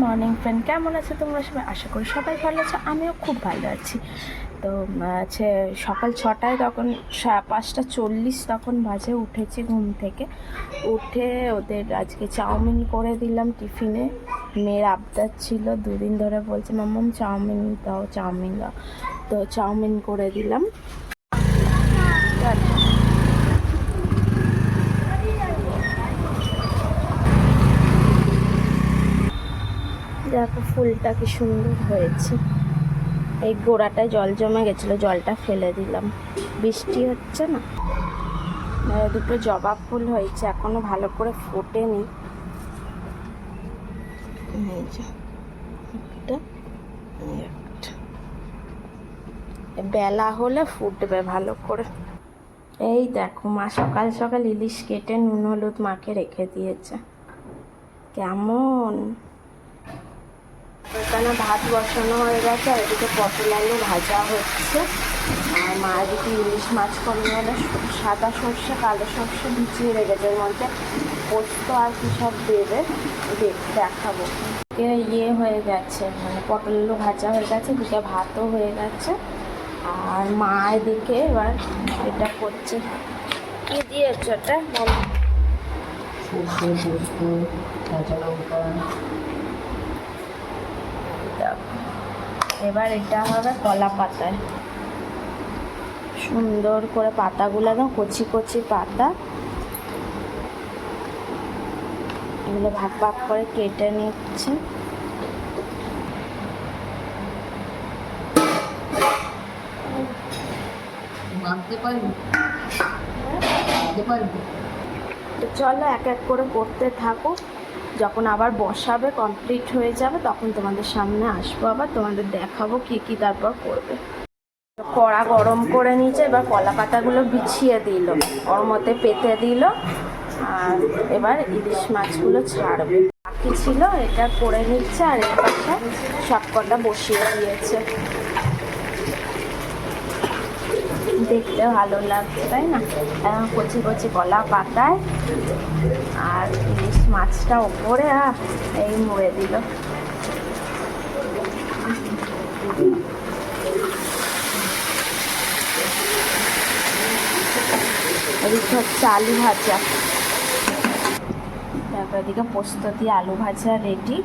Morning friend, কেমন আছে তোমরা সবাই? আশা করি সবাই ভালো আছে, আমিও খুব ভালো আছি। তো সকাল 6টায়, তখন 5:40 তখন বাজে, উঠেছি ঘুম থেকে। উঠে ওদের আজকে চাউমিন করে দিলাম টিফিনে। মেয়ের আবদার ছিল, দুদিন ধরে বলছে মাম্মাম চাউমিন দাও, চাউমিন দাও। তো চাউমিন করে দিলাম। দেখো ফুলটা কি সুন্দর হয়েছে। এই গোড়াটায় জল জমে গেছিলো, জলটা ফেলে দিলাম। বৃষ্টি হচ্ছে না, দুটো জবা ফুল হয়েছে, এখনো ভালো করে ফোটেনি। বেলা হলে ফুটবে ভালো করে। এই দেখো, মা সকাল সকাল ইলিশ কেটে নুন হলুদ মাকে রেখে দিয়েছে। কেমন এখানে ভাত বসানো হয়ে গেছে, আর এদিকে পটল আলু ভাজা হচ্ছে। আর মা এদিকে ইলিশ মাছ করে নিয়ে সাদা সর্ষে কালো সর্ষে ভিজিয়ে রেখেছে, এর মধ্যে পোস্ত আর কি সব দেবে, দেখাবো। হয়ে গেছে, মানে পটল আলু ভাজা হয়ে গেছে, এদিকে ভাতও হয়ে গেছে। আর মা এদিকে এবার এটা করছে। কি দিয়েছ ওটা বলো? এবার এটা হবে কলা পাতায়, সুন্দর করে পাতাগুলো একদম কচি কচি পাতা, এগুলো ভাগ ভাগ করে কেটে নিচ্ছে। তো চলো এক এক করে করতে থাকো, যখন আবার বসাবে কমপ্লিট হয়ে যাবে তখন তোমাদের সামনে আসবো, আবার তোমাদের দেখাবো কি কি তারপর করবে। কড়া গরম করে নিয়েছে, এবার কলা পাতাগুলো বিছিয়ে দিল, ওর মধ্যে পেতে দিল। আর এবার ইলিশ মাছগুলো ছাড়বে, বাকি ছিল এটা করে নিচ্ছে। আর এর পাশে সব কটা বসিয়ে দিয়েছে, দেখতে ভালো লাগছে তাই না? কচি কচি কলা পাতায় আর ইলিশ মাছটা ওপরে এই মুড়ে দিল। এদিকে হচ্ছে আলু ভাজা, তারপর এদিকে পোস্ত দিয়ে আলু ভাজা রেডি।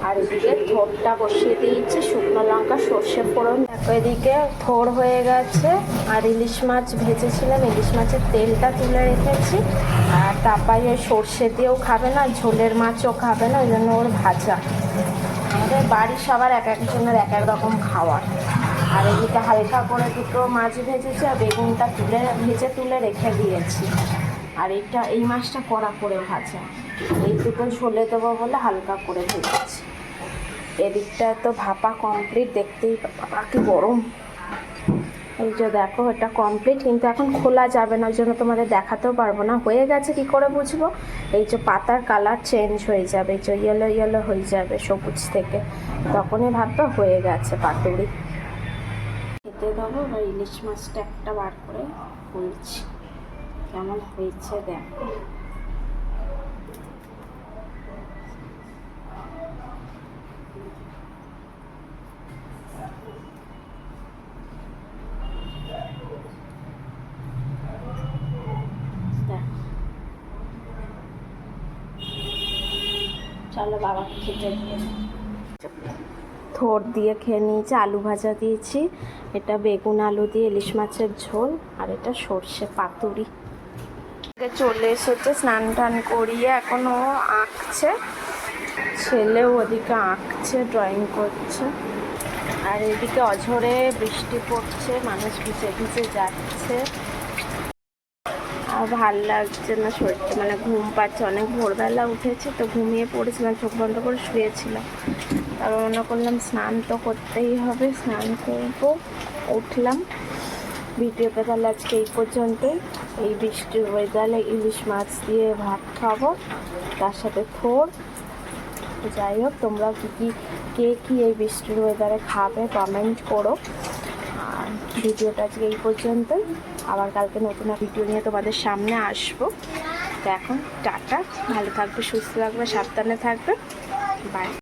আর এদিকে থোরটা বসিয়ে দিয়েছি, শুকনো লঙ্কা সর্ষে ফোড়ন। দেখো এদিকে থোর হয়ে গেছে, আর ইলিশ মাছ ভেজেছিলাম, ইলিশ মাছের তেলটা তুলে রেখেছি। আর তারপরে ওই সর্ষে দিয়েও খাবে না, ঝোলের মাছও খাবে না, ওই জন্য ওর ভাজা। আমাদের বাড়ির সবার এক একজনের এক এক রকম খাওয়ার। আর এদিকে হালকা করে দুটো মাছ ভেজেছি, আর বেগুনটা ভেজে তুলে রেখে দিয়েছি। আর এই মাছটা কড়া করে ভাজা, এই দুটো ঝোলে দেবো বলে হালকা করে ভেজেছি। এদিকটা তো ভাপা কমপ্লিট, দেখতেই কি গরম। এই যে দেখো এটা কমপ্লিট, কিন্তু এখন খোলা যাবে না, ওই জন্য তোমাদের দেখাতেও পারবো না। হয়ে গেছে কি করে বুঝবো? এই যে পাতার কালার চেঞ্জ হয়ে যাবে, এই যে ইয়েলো ইয়েলো হয়ে যাবে সবুজ থেকে, তখনই ভাববে হয়ে গেছে পাতুরি। খেতে দেবো। এবার ইলিশ মাছটা একটা বার করে খুলছি, কেমন হয়েছে দেখো। চলো বাবাকে খেতে দিয়ে। থোর দিয়ে খেয়ে নিয়েছি, আলু ভাজা দিয়েছি, এটা বেগুন আলু দিয়ে ইলিশ মাছের ঝোল, আর এটা সর্ষে পাতুরি। চলে এসেছে, স্নান টান করিয়ে এখনও আঁকছে, ছেলেও ওদিকে আঁকছে, ড্রয়িং করছে। আর এদিকে অঝরে বৃষ্টি পড়ছে, মানুষ ভিজে ভিজে যাচ্ছে। আর ভাল লাগছে না শরীরটা, মানে ঘুম পাচ্ছে, অনেক ভোরবেলা উঠেছি তো ঘুমিয়ে পড়েছিলাম, চোখ বন্ধ করে শুয়েছিলাম। তারপর মনে করলাম স্নান তো করতেই হবে, স্নান করবো, উঠলাম। ভিডিওটা তাহলে আজকে এই পর্যন্তই। এই বৃষ্টির ওয়েদারে ইলিশ মাছ দিয়ে ভাত খাবো, তার সাথে থোর। যাই হোক, তোমরা কে কী এই বৃষ্টির ওয়েদারে খাবে কমেন্ট করো। আর ভিডিওটা আজকে এই পর্যন্তই, আবার কালকে নতুন ভিডিও নিয়ে তোমাদের সামনে আসবো। তো এখন টাটা, ভালো থাকবে, সুস্থ থাকবে, সাবধানে থাকবে, বাই।